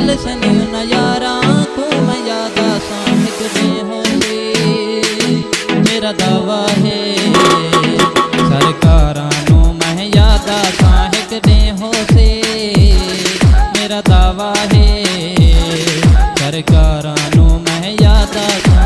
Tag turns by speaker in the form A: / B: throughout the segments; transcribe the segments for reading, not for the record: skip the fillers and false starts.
A: वल सन नजारा को मैं याद आसा एक दे हो से मेरा दावा है सरकारां नू मैं याद आसा एक दे हो से मेरा दावा है सरकारां नू मैं याद आसा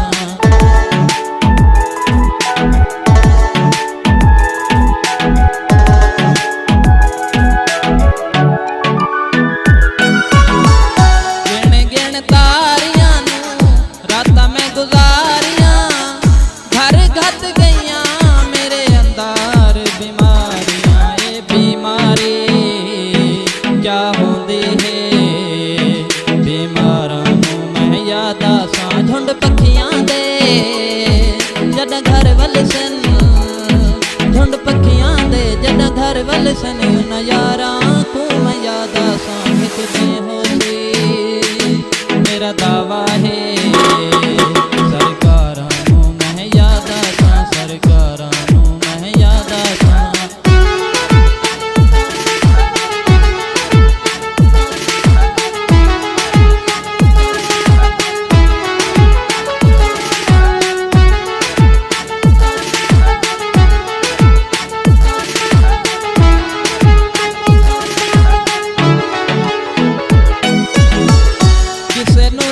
A: झुंड पखियां दे जद घर वल सन झुंड पखियां दे जद घर वल सन नजारा को मैं याद आसा एक दे हो से मेरा दावा है सरकारां नू मैं याद आसा सरकारां नू मैं याद आसा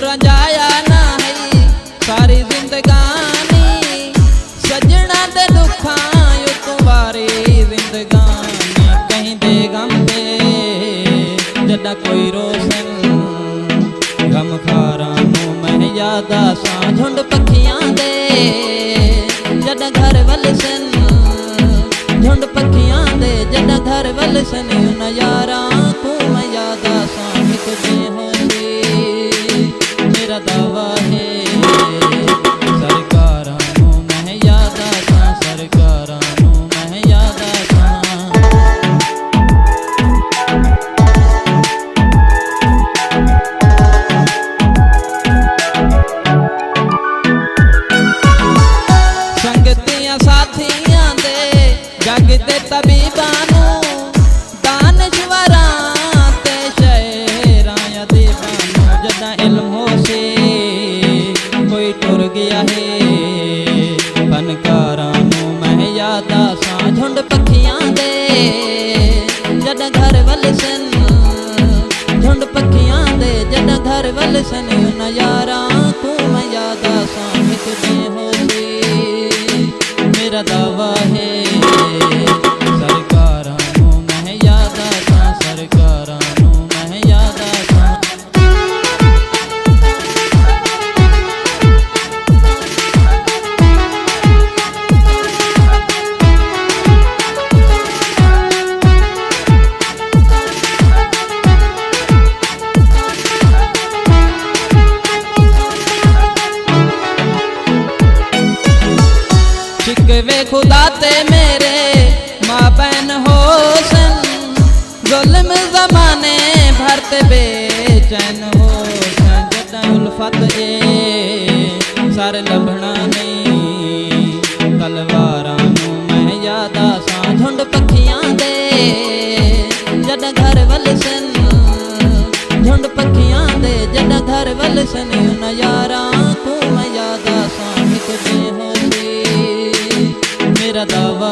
A: रंजाया ना है सारी जिंदगानी सजना दे दुखां यू तुम्हारी जिंदगानी कहीं दे गम दे जदा कोई रोशन गम खारा नू मैं याद आसा झुंड पखियां दे जदा घर वल सन झुंड पखियां दे जदा घर वल सन नजारा को मैं याद आसा एक दे हो मेरा दावा है सरकारां नू मैं याद आसा सरकारां नू मैं याद आसा संगतियां साथियां दे जग दे तबीबां नू दानश्वरां ते शायरां या देवां नू जदा इल्म हो से कोई टुर गया है फनकारां नू मैं याद आसा झुंड पखियां दे जद घर वल सन झुंड पखियां दे जद घर वल सन नजारा को मैं याद आसा एक दे हो से मेरा दावा है सरकारां नू मैं याद आसा सरकारां नू मैं याद आसा शिकवे खुदा ते मेरे माँ बहन हो सन जुल्म ज़माने भरते बेचैन हो सन जदा उल्फत ए सारे लभना नहीं तलवारां नू मैं याद आसा झुंड पखियां दे जदा घर वल सन झुंड पखियां दे जदा घर वल सन नजारा को मैं याद आसा एक दे हो से मेरा दावा